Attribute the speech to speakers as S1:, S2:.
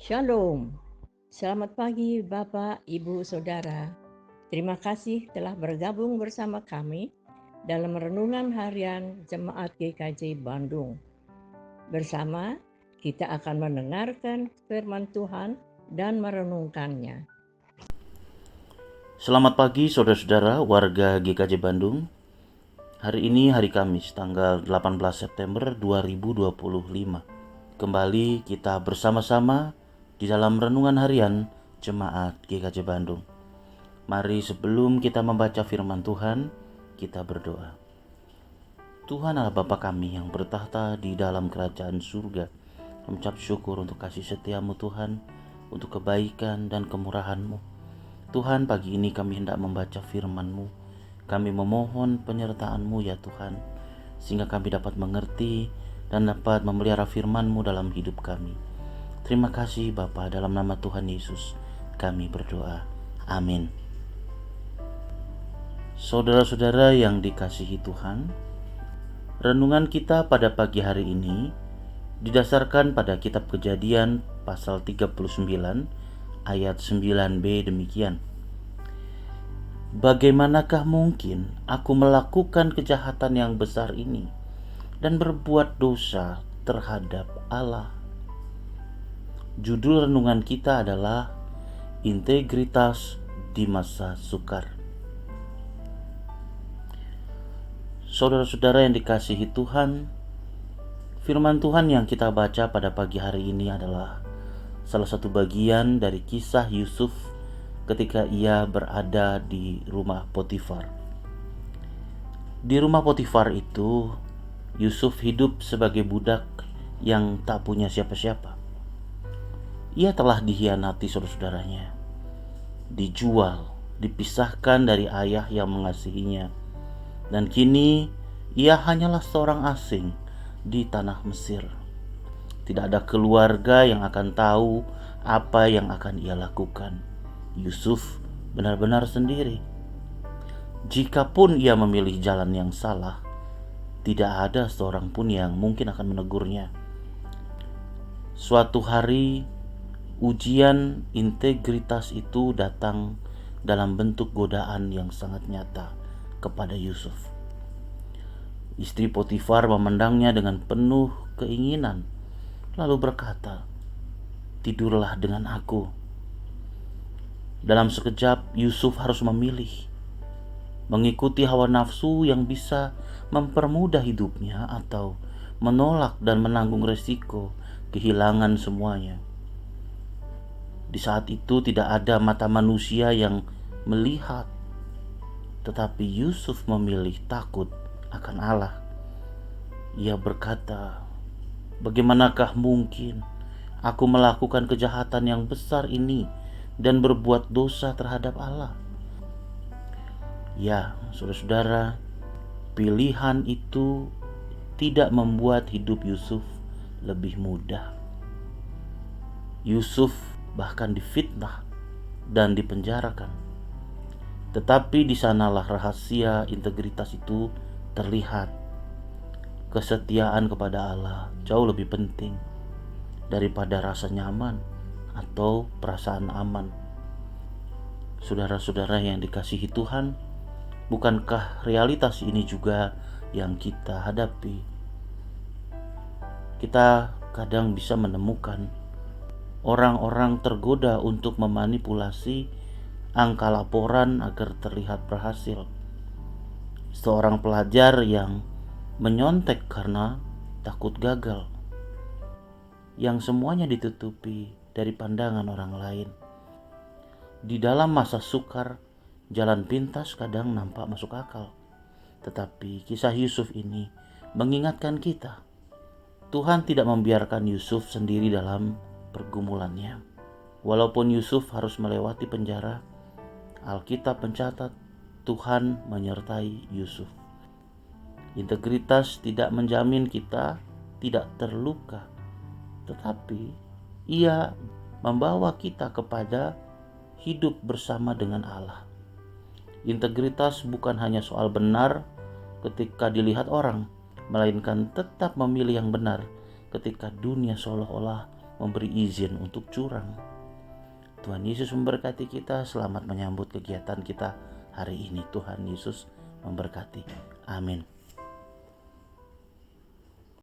S1: Shalom, selamat pagi Bapak, Ibu, Saudara. Terima kasih telah bergabung bersama kami dalam Renungan Harian Jemaat GKJ Bandung. Bersama kita akan mendengarkan firman Tuhan dan merenungkannya.
S2: Selamat pagi saudara-saudara warga GKJ Bandung. Hari ini hari Kamis tanggal 18 September 2025. Kembali kita bersama-sama di dalam renungan harian Jemaat GKJ Bandung. Mari sebelum kita membaca firman Tuhan, kita berdoa. Tuhan Allah Bapa kami yang bertahta di dalam kerajaan surga. Kami ucap syukur untuk kasih setiamu Tuhan, untuk kebaikan dan kemurahan-Mu. Tuhan, pagi ini kami hendak membaca firman-Mu. Kami memohon penyertaan-Mu ya Tuhan, sehingga kami dapat mengerti dan dapat memelihara firman-Mu dalam hidup kami. Terima kasih Bapa, dalam nama Tuhan Yesus kami berdoa. Amin. Saudara-saudara yang dikasihi Tuhan, renungan kita pada pagi hari ini didasarkan pada kitab Kejadian pasal 39 ayat 9b demikian. Bagaimanakah mungkin aku melakukan kejahatan yang besar ini dan berbuat dosa terhadap Allah? Judul renungan kita adalah Integritas di Masa Sukar. Saudara-saudara yang dikasihi Tuhan, firman Tuhan yang kita baca pada pagi hari ini adalah salah satu bagian dari kisah Yusuf ketika ia berada di rumah Potifar. Di rumah Potifar itu, Yusuf hidup sebagai budak yang tak punya siapa-siapa. Ia telah dikhianati saudara-saudaranya, dijual, dipisahkan dari ayah yang mengasihinya, dan kini ia hanyalah seorang asing di tanah Mesir. Tidak ada keluarga yang akan tahu apa yang akan ia lakukan. Yusuf benar-benar sendiri. Jikapun ia memilih jalan yang salah, tidak ada seorang pun yang mungkin akan menegurnya. Suatu hari, ujian integritas itu datang dalam bentuk godaan yang sangat nyata kepada Yusuf. Istri Potifar memandangnya dengan penuh keinginan, lalu berkata, "Tidurlah dengan aku." Dalam sekejap, Yusuf harus memilih, mengikuti hawa nafsu yang bisa mempermudah hidupnya atau menolak dan menanggung resiko kehilangan semuanya. Di saat itu tidak ada mata manusia yang melihat, tetapi Yusuf memilih takut akan Allah. Ia berkata, "Bagaimanakah mungkin aku melakukan kejahatan yang besar ini dan berbuat dosa terhadap Allah?" Ya, saudara-saudara, pilihan itu tidak membuat hidup Yusuf lebih mudah. Yusuf bahkan difitnah dan dipenjarakan. Tetapi di sanalah rahasia integritas itu terlihat. Kesetiaan kepada Allah jauh lebih penting daripada rasa nyaman atau perasaan aman. Saudara-saudara yang dikasihi Tuhan, bukankah realitas ini juga yang kita hadapi? Kita kadang bisa menemukan orang-orang tergoda untuk memanipulasi angka laporan agar terlihat berhasil. Seorang pelajar yang menyontek karena takut gagal, yang semuanya ditutupi dari pandangan orang lain. Di dalam masa sukar, jalan pintas kadang nampak masuk akal. Tetapi kisah Yusuf ini mengingatkan kita, Tuhan tidak membiarkan Yusuf sendiri dalam pergumulannya. Walaupun Yusuf harus melewati penjara, Alkitab mencatat Tuhan menyertai Yusuf. Integritas tidak menjamin kita tidak terluka, tetapi ia membawa kita kepada hidup bersama dengan Allah. Integritas bukan hanya soal benar ketika dilihat orang, melainkan tetap memilih yang benar ketika dunia seolah-olah memberi izin untuk curang. Tuhan Yesus memberkati kita. Selamat menyambut kegiatan kita hari ini. Tuhan Yesus memberkati. Amin.